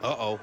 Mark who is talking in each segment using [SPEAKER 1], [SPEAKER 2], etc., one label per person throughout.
[SPEAKER 1] Uh-oh.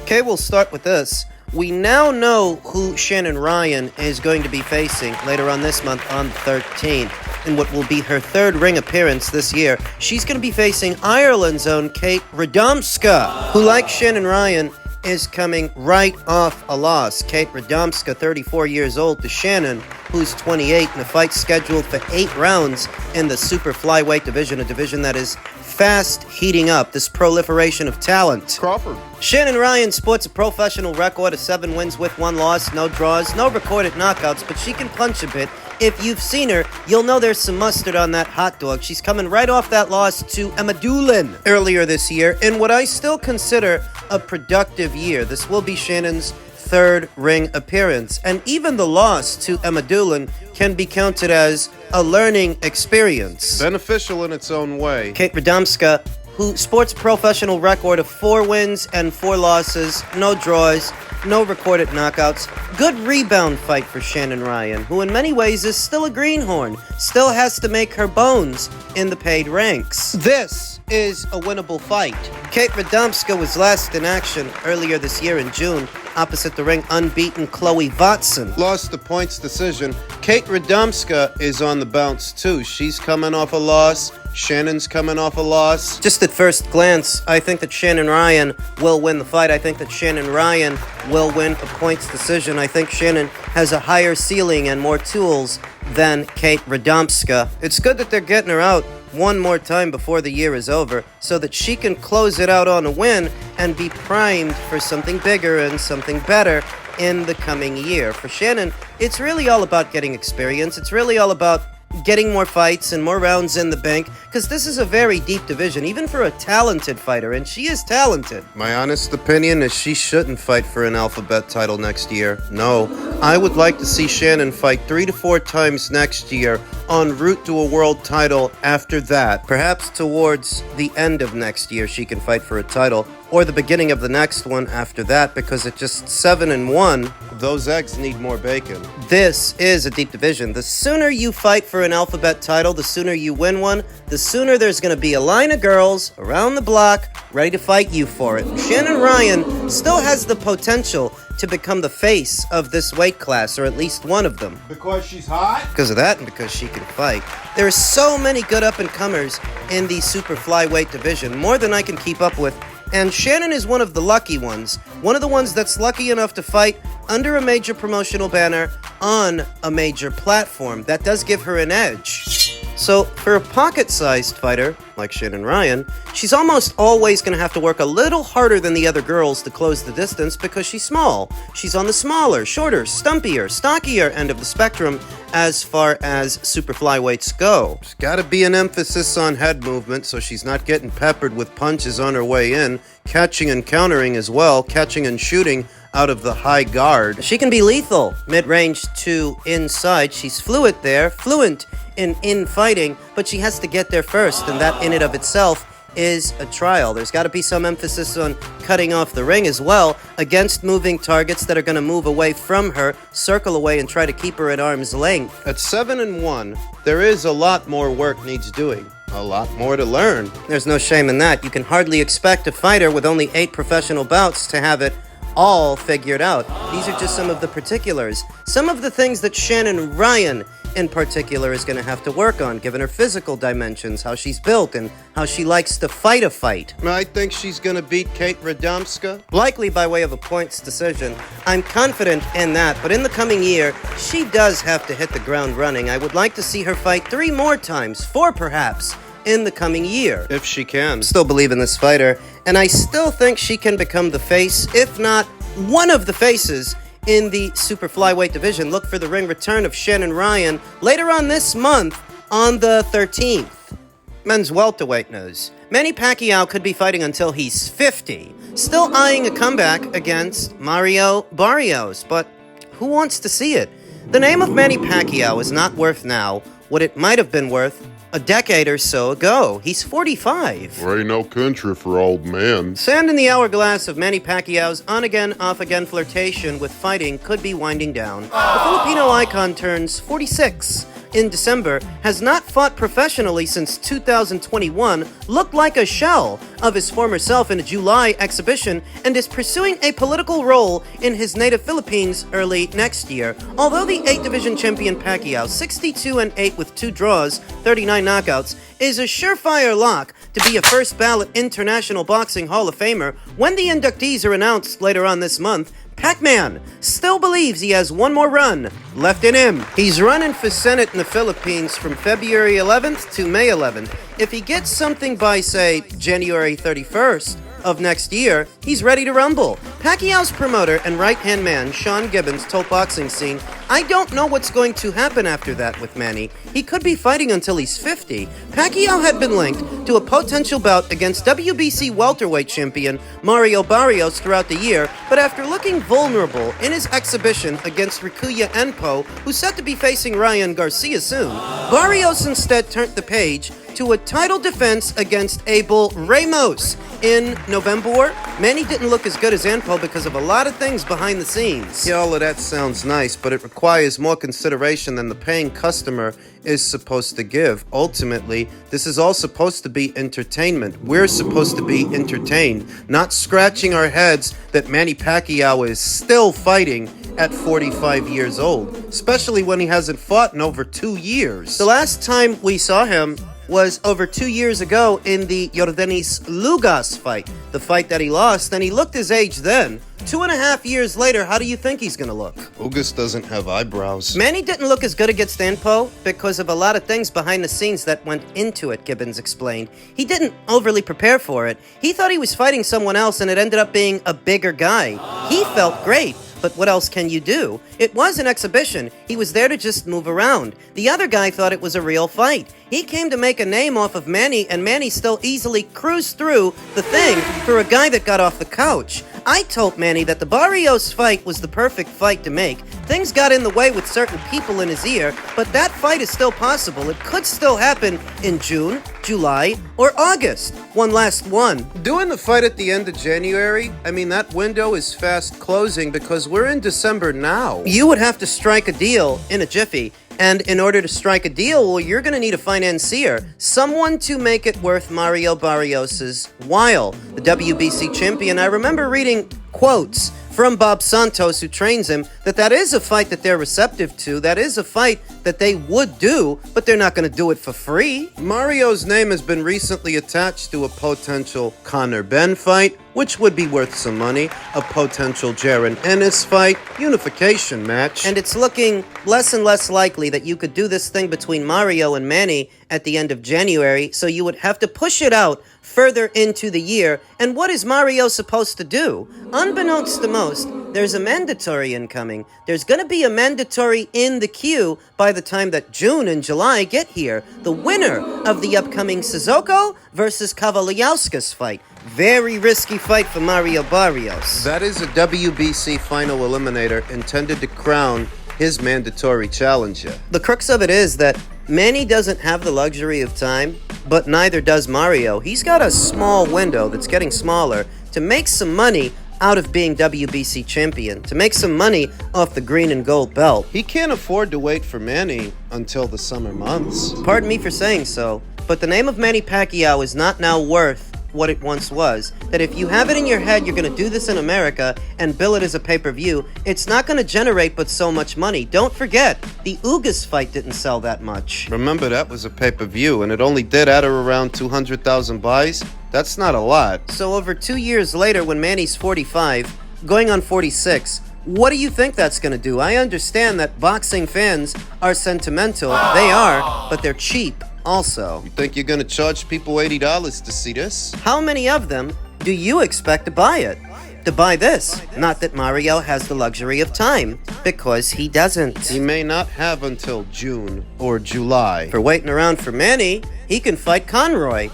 [SPEAKER 2] Okay, we'll start with this. We now know who Shannon Ryan is going to be facing later on this month on the 13th in what will be her third ring appearance this year. She's going to be facing Ireland's own Kate Radomska, who, like Shannon Ryan, is coming right off a loss. Kate Radomska, 34 years old, to Shannon, who's 28, in a fight scheduled for 8 rounds in the super flyweight division, a division that is fast heating up, this proliferation of talent.
[SPEAKER 1] Crawford.
[SPEAKER 2] Shannon Ryan sports a professional record of 7 wins with 1 loss, no draws, no recorded knockouts, but she can punch a bit. If you've seen her, you'll know there's some mustard on that hot dog. She's coming right off that loss to Madrimov earlier this year in what I still consider a productive year. This will be Shannon's 3rd ring appearance, and even the loss to Madrimov can be counted as a learning experience.
[SPEAKER 1] Beneficial in its own way.
[SPEAKER 2] Kate Radomska, who sports a professional record of 4 wins and 4 losses, no draws, no recorded knockouts. Good rebound fight for Shannon Ryan, who in many ways is still a greenhorn, still has to make her bones in the paid ranks. This is a winnable fight. Kate Radomska was last in action earlier this year in June, opposite the ring unbeaten Chloe Watson.
[SPEAKER 1] Lost the points decision. Kate Radomska is on the bounce too. She's coming off a loss. Shannon's coming off a loss.
[SPEAKER 2] Just at first glance, I think that Shannon Ryan will win the fight. I think that Shannon Ryan will win a points decision. I think Shannon has a higher ceiling and more tools than Kate Radomska. It's good that they're getting her out one more time before the year is over so that she can close it out on a win and be primed for something bigger and something better in the coming year. For Shannon, it's really all about getting experience. It's really all about getting more fights and more rounds in the bank, because this is a very deep division, even for a talented fighter, and she is talented.
[SPEAKER 1] My honest opinion is she shouldn't fight for an alphabet title next year. No, I would like to see Shannon fight 3 to 4 times next year en route to a world title after that.
[SPEAKER 2] Perhaps towards the end of next year she can fight for a title, or the beginning of the next one after that, because at just 7-1,
[SPEAKER 1] those eggs need more bacon.
[SPEAKER 2] This is a deep division. The sooner you fight for an alphabet title, the sooner you win one, the sooner there's going to be a line of girls around the block ready to fight you for it. Shannon Ryan still has the potential to become the face of this weight class, or at least one of them.
[SPEAKER 1] Because she's hot?
[SPEAKER 2] Because of that and because she can fight. There are so many good up-and-comers in the super flyweight division, more than I can keep up with. And Shannon is one of the lucky ones. One of the ones that's lucky enough to fight under a major promotional banner on a major platform. That does give her an edge. So, for a pocket-sized fighter, like Shannon Ryan, she's almost always going to have to work a little harder than the other girls to close the distance because she's small. She's on the smaller, shorter, stumpier, stockier end of the spectrum as far as super flyweights go.
[SPEAKER 1] There's got to be an emphasis on head movement so she's not getting peppered with punches on her way in, catching and countering as well, catching and shooting out of the high guard.
[SPEAKER 2] She can be lethal, mid-range to inside. She's fluent in fighting, but she has to get there first, and that in and of itself is a trial. There's got to be some emphasis on cutting off the ring as well against moving targets that are going to move away from her, circle away, and try to keep her at arm's length.
[SPEAKER 1] At 7-1, there is a lot more work needs doing. A lot more to learn.
[SPEAKER 2] There's no shame in that. You can hardly expect a fighter with only 8 professional bouts to have it all figured out. These are just some of the particulars. Some of the things that Shannon Ryan in particular is going to have to work on, given her physical dimensions, how she's built, and how she likes to fight a fight.
[SPEAKER 1] I think she's gonna beat Kate Radomska.
[SPEAKER 2] Likely by way of a points decision. I'm confident in that, but in the coming year, she does have to hit the ground running. I would like to see her fight 3 more times, 4 perhaps, in the coming year.
[SPEAKER 1] If she can.
[SPEAKER 2] Still believe in this fighter, and I still think she can become the face, if not one of the faces, in the super flyweight division. Look for the ring return of Shannon Ryan later on this month on the 13th. Men's welterweight news. Manny Pacquiao could be fighting until he's 50, still eyeing a comeback against Mario Barrios, but who wants to see it? The name of Manny Pacquiao is not worth now what it might have been worth a decade or so ago. He's 45.
[SPEAKER 3] There ain't no country for old men.
[SPEAKER 2] Sand in the hourglass of Manny Pacquiao's on-again, off-again flirtation with fighting could be winding down. The Filipino icon turns 46 in December, has not fought professionally since 2021, looked like a shell of his former self in a July exhibition, and is pursuing a political role in his native Philippines early next year. Although the 8-division champion Pacquiao, 62-8 with 2 draws, 39 knockouts, is a surefire lock to be a first-ballot International Boxing Hall of Famer when the inductees are announced later on this month, Pac-Man still believes he has one more run left in him. He's running for Senate in the Philippines from February 11th to May 11th. If he gets something by, say, January 31st of next year, he's ready to rumble. Pacquiao's promoter and right-hand man, Sean Gibbons, told Boxing Scene, "I don't know what's going to happen after that with Manny. He could be fighting until he's 50. Pacquiao had been linked to a potential bout against WBC welterweight champion Mario Barrios throughout the year, but after looking vulnerable in his exhibition against Rikuya Enpo, who's set to be facing Ryan Garcia soon, Barrios instead turned the page to a title defense against Abel Ramos in November. Manny didn't look as good as Enpo because of a lot of things behind the scenes.
[SPEAKER 1] Yeah, all of that sounds nice, but it requires more consideration than the paying customer is supposed to give. Ultimately, this is all supposed to be entertainment. We're supposed to be entertained, not scratching our heads that Manny Pacquiao is still fighting at 45 years old, especially when he hasn't fought in over 2 years.
[SPEAKER 2] The last time we saw him was over 2 years ago in the Yordenis Lugas fight, the fight that he lost, and he looked his age then. 2.5 years later, how do you think he's gonna look?
[SPEAKER 1] Ugas doesn't have eyebrows.
[SPEAKER 2] Manny didn't look as good against Enpo because of a lot of things behind the scenes that went into it, Gibbons explained. He didn't overly prepare for it. He thought he was fighting someone else, and it ended up being a bigger guy. He felt great. But what else can you do? It was an exhibition. He was there to just move around. The other guy thought it was a real fight. He came to make a name off of Manny, and Manny still easily cruised through the thing for a guy that got off the couch. I told Manny that the Barrios fight was the perfect fight to make. Things got in the way with certain people in his ear, but that fight is still possible. It could still happen in June, July, or August. One last one.
[SPEAKER 1] Doing the fight at the end of January, I mean, that window is fast closing because we're in December now.
[SPEAKER 2] You would have to strike a deal in a jiffy. And in order to strike a deal, well, you're going to need a financier. Someone to make it worth Mario Barrios' while. The WBC champion, I remember reading quotes from Bob Santos, who trains him, that is a fight that they're receptive to. That is a fight that they would do, but they're not going to do it for free.
[SPEAKER 1] Mario's name has been recently attached to a potential Conor Benn fight, which would be worth some money, a potential Jaron Ennis fight, unification match.
[SPEAKER 2] And it's looking less and less likely that you could do this thing between Mario and Manny at the end of January, so you would have to push it out further into the year. And what is Mario supposed to do? Unbeknownst to most, there's a mandatory incoming. There's going to be a mandatory in the queue by the time that June and July get here. The winner of the upcoming Sissoko versus Kavaliauskas fight. Very risky fight for Mario Barrios.
[SPEAKER 1] That is a WBC final eliminator intended to crown his mandatory challenger.
[SPEAKER 2] The crux of it is that Manny doesn't have the luxury of time, but neither does Mario. He's got a small window that's getting smaller to make some money out of being WBC champion, to make some money off the green and gold belt.
[SPEAKER 1] He can't afford to wait for Manny until the summer months.
[SPEAKER 2] Pardon me for saying so, but the name of Manny Pacquiao is not now worth what it once was. That if you have it in your head you're going to do this in America and bill it as a pay-per-view, it's not going to generate but so much money. Don't forget, the Ugas fight didn't sell that much.
[SPEAKER 1] Remember, that was a pay-per-view, and it only did add around 200,000 buys. That's not a lot.
[SPEAKER 2] So over 2 years later, when Manny's 45, going on 46, what do you think that's going to do? I understand that boxing fans are sentimental. They are, but they're cheap also.
[SPEAKER 1] You think you're gonna charge people $80 to see this?
[SPEAKER 2] How many of them do you expect to buy it? To buy this? Not that Mario has the luxury of time, because he doesn't.
[SPEAKER 1] He may not have until June or July.
[SPEAKER 2] For waiting around for Manny, he can fight Conroy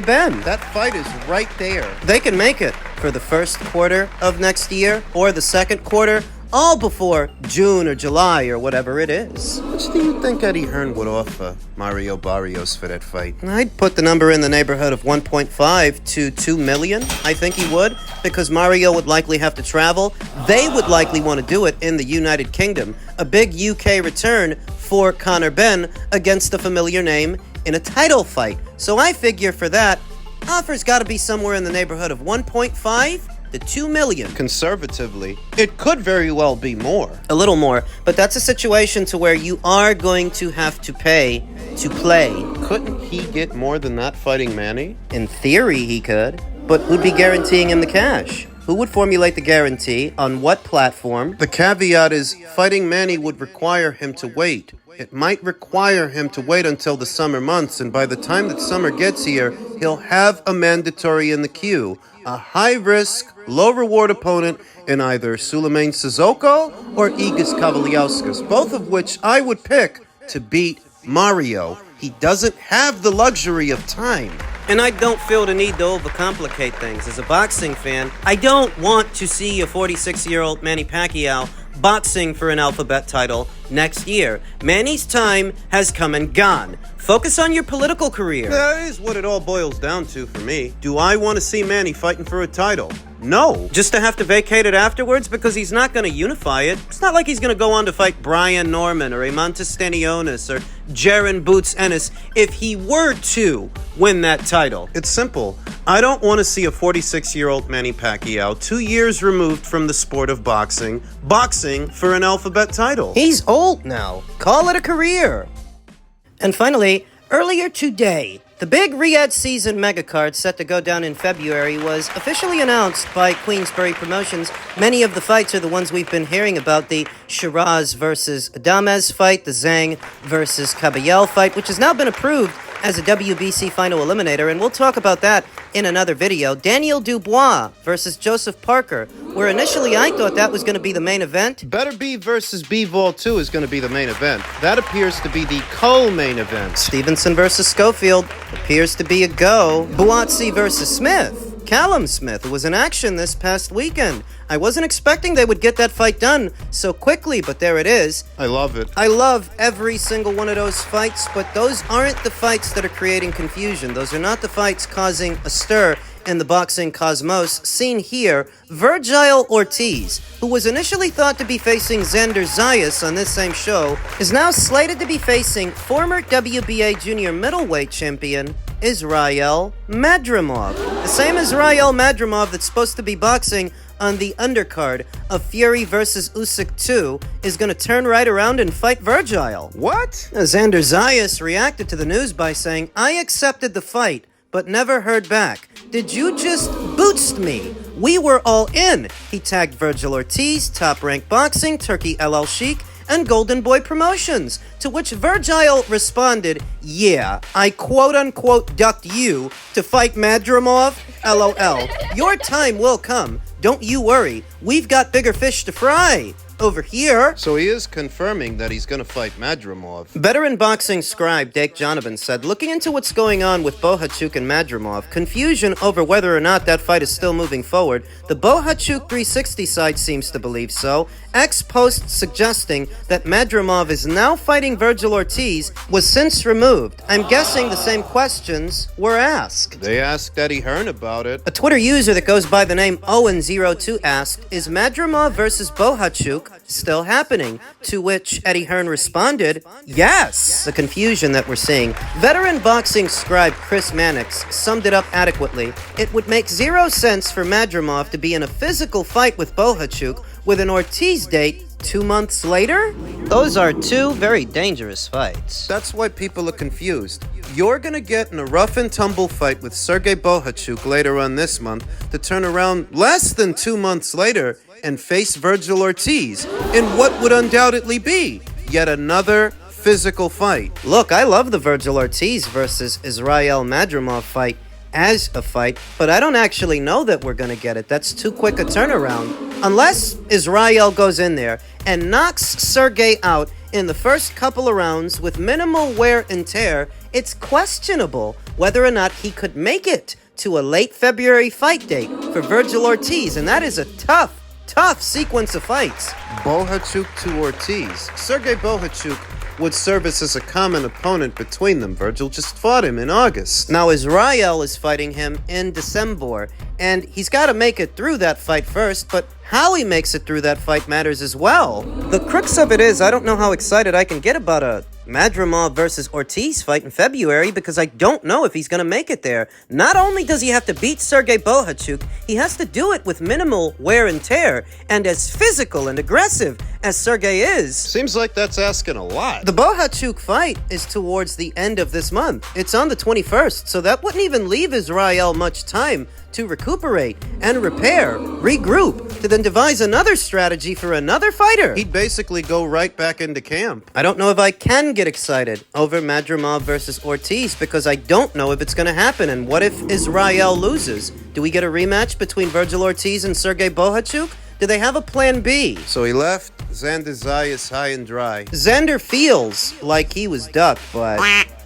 [SPEAKER 2] Ben.
[SPEAKER 1] That fight is right there.
[SPEAKER 2] They can make it for the first quarter of next year or the second quarter, all before June or July or whatever it is.
[SPEAKER 1] How much do you think Eddie Hearn would offer Mario Barrios for that fight?
[SPEAKER 2] I'd put the number in the neighborhood of 1.5 to 2 million. I think he would, because Mario would likely have to travel. They would likely want to do it in the United Kingdom. A big UK return for Conor Ben against a familiar name in a title fight. So I figure for that, offer's got to be somewhere in the neighborhood of 1.5 to 2 million.
[SPEAKER 1] Conservatively, it could very well be more.
[SPEAKER 2] A little more, but that's a situation to where you are going to have to pay to play.
[SPEAKER 1] Couldn't he get more than that fighting Manny?
[SPEAKER 2] In theory, he could, but who'd be guaranteeing him the cash? Who would formulate the guarantee? On what platform?
[SPEAKER 1] The caveat is, fighting Manny would require him to wait. It might require him to wait until the summer months, and by the time that summer gets here, he'll have a mandatory in the queue. A high-risk, low-reward opponent in either Sulaiman Sissoko or Igas Kavaliauskas, both of which I would pick to beat Mario. He doesn't have the luxury of time.
[SPEAKER 2] And I don't feel the need to overcomplicate things. As a boxing fan, I don't want to see a 46-year-old Manny Pacquiao boxing for an alphabet title next year. Manny's time has come and gone. Focus on your political career.
[SPEAKER 1] That is what it all boils down to for me. Do I want to see Manny fighting for a title? No.
[SPEAKER 2] Just to have to vacate it afterwards because he's not going to unify it. It's not like he's going to go on to fight Brian Norman or Eimantas Stanionis or Jaron Boots Ennis if he were to win that title.
[SPEAKER 1] It's simple. I don't want to see a 46-year-old Manny Pacquiao, 2 years removed from the sport of boxing for an alphabet title.
[SPEAKER 2] He's old now. Call it a career. And finally, earlier today, the big Riyadh season megacard set to go down in February was officially announced by Queensberry Promotions. Many of the fights are the ones we've been hearing about. The Shiraz versus Adamez fight, the Zhang versus Caballel fight, which has now been approved as a WBC final eliminator, and we'll talk about that in another video. Daniel Dubois versus Joseph Parker, where initially I thought that was going to be the main event.
[SPEAKER 1] Better Be versus Bivol 2 is going to be the main event. That appears to be the co-main event.
[SPEAKER 2] Stevenson versus Schofield appears to be a go. Buatsi versus Smith. Callum Smith, who was in action this past weekend. I wasn't expecting they would get that fight done so quickly, but there it is.
[SPEAKER 1] I love it.
[SPEAKER 2] I love every single one of those fights, but those aren't the fights that are creating confusion. Those are not the fights causing a stir in the boxing cosmos. Seen here, Virgil Ortiz, who was initially thought to be facing Xander Zayas on this same show, is now slated to be facing former WBA junior middleweight champion Israel Madrimov. The same Israel Madrimov that's supposed to be boxing on the undercard of Fury versus Usyk 2 is going to turn right around and fight Virgil.
[SPEAKER 1] What?
[SPEAKER 2] Xander Zayas reacted to the news by saying, "I accepted the fight, but never heard back. Did you just boost me? We were all in." He tagged Virgil Ortiz, Top Rank Boxing, Turkey LL Sheik, and Golden Boy Promotions, to which Virgil responded, "Yeah, I quote-unquote ducked you to fight Madrimov, LOL. Your time will come. Don't you worry. We've got bigger fish to fry over here."
[SPEAKER 1] So he is confirming that he's going to fight Madrimov.
[SPEAKER 2] Veteran boxing scribe Dake Jonovan said, looking into what's going on with Bohachuk and Madrimov, confusion over whether or not that fight is still moving forward, the Bohachuk 360 side seems to believe so. Ex-post suggesting that Madrimov is now fighting Virgil Ortiz was since removed. I'm guessing the same questions were asked.
[SPEAKER 1] They asked Eddie Hearn about it.
[SPEAKER 2] A Twitter user that goes by the name Owen02 asked, is Madrimov versus Bohachuk Bohachuk still happening? To which Eddie Hearn responded, yes. The confusion that we're seeing. Veteran boxing scribe Chris Mannix summed it up adequately. It would make zero sense for Madrimov to be in a physical fight with Bohachuk with an Ortiz date 2 months later? Those are two very dangerous fights.
[SPEAKER 1] That's why people are confused. You're gonna get in a rough and tumble fight with Sergey Bohachuk later on this month to turn around less than 2 months later and face Virgil Ortiz in what would undoubtedly be yet another physical fight.
[SPEAKER 2] Look, I love the Virgil Ortiz versus Israel Madrimov fight as a fight, but I don't actually know that we're gonna get it. That's too quick a turnaround. Unless Israel goes in there and knocks Sergey out in the first couple of rounds with minimal wear and tear, it's questionable whether or not he could make it to a late February fight date for Virgil Ortiz, and that is a tough sequence of fights.
[SPEAKER 1] Bohachuk to Ortiz. Sergey Bohachuk would service as a common opponent between them. Virgil just fought him in August.
[SPEAKER 2] Now Israel is fighting him in December, and he's got to make it through that fight first, but how he makes it through that fight matters as well. The crux of it is, I don't know how excited I can get about a Madrimov versus Ortiz fight in February because I don't know if he's going to make it there. Not only does he have to beat Sergey Bohachuk, he has to do it with minimal wear and tear, and as physical and aggressive as Sergey is.
[SPEAKER 1] Seems like that's asking a lot.
[SPEAKER 2] The Bohachuk fight is towards the end of this month. It's on the 21st, so that wouldn't even leave Israel much time to recuperate and repair, regroup, to then devise another strategy for another fighter.
[SPEAKER 1] He'd basically go right back into camp.
[SPEAKER 2] I don't know if I can get excited over Madrimov versus Ortiz because I don't know if it's going to happen. And what if Israel loses? Do we get a rematch between Virgil Ortiz and Sergey Bohachuk? Do they have a plan B?
[SPEAKER 1] So he left Xander Zayas high and dry.
[SPEAKER 2] Xander feels like he was ducked, but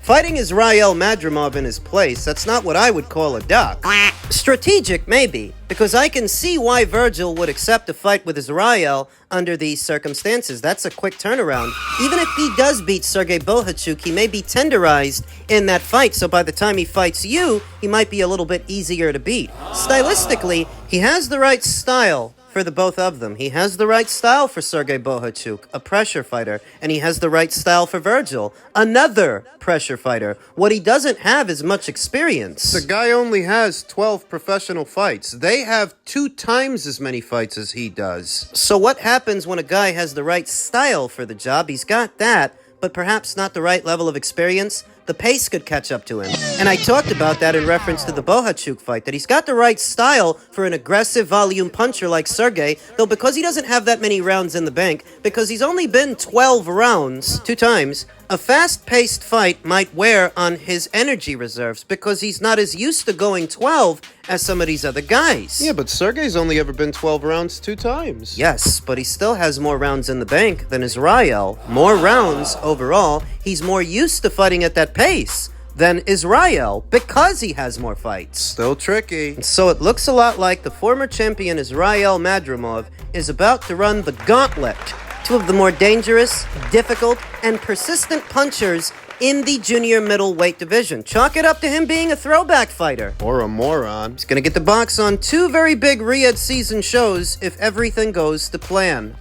[SPEAKER 2] fighting Israel Madrimov in his place, that's not what I would call a duck. Strategic, maybe, because I can see why Virgil would accept a fight with Israel under these circumstances. That's a quick turnaround. Even if he does beat Sergey Bohachuk, he may be tenderized in that fight, so by the time he fights you, he might be a little bit easier to beat. Stylistically, he has the right style for the both of them. He has the right style for Sergey Bohachuk, a pressure fighter, and he has the right style for Virgil, another pressure fighter. What he doesn't have is much experience.
[SPEAKER 1] The guy only has 12 professional fights. They have 2 times as many fights as he does.
[SPEAKER 2] So what happens when a guy has the right style for the job? He's got that, but perhaps not the right level of experience. The pace could catch up to him. And I talked about that in reference to the Bohachuk fight, that he's got the right style for an aggressive volume puncher like Sergey, though because he doesn't have that many rounds in the bank, because he's only been 12 rounds 2 times, a fast-paced fight might wear on his energy reserves because he's not as used to going 12 as some of these other guys.
[SPEAKER 1] Yeah, but Sergey's only ever been 12 rounds 2 times.
[SPEAKER 2] Yes, but he still has more rounds in the bank than Israel. More rounds overall. He's more used to fighting at that pace than Israel because he has more fights.
[SPEAKER 1] Still tricky.
[SPEAKER 2] So it looks a lot like the former champion Israel Madrimov is about to run the gauntlet. 2 of the more dangerous, difficult, and persistent punchers in the junior middleweight division. Chalk it up to him being a throwback fighter.
[SPEAKER 1] Or a moron.
[SPEAKER 2] He's gonna get the box on 2 very big Riyadh season shows if everything goes to plan.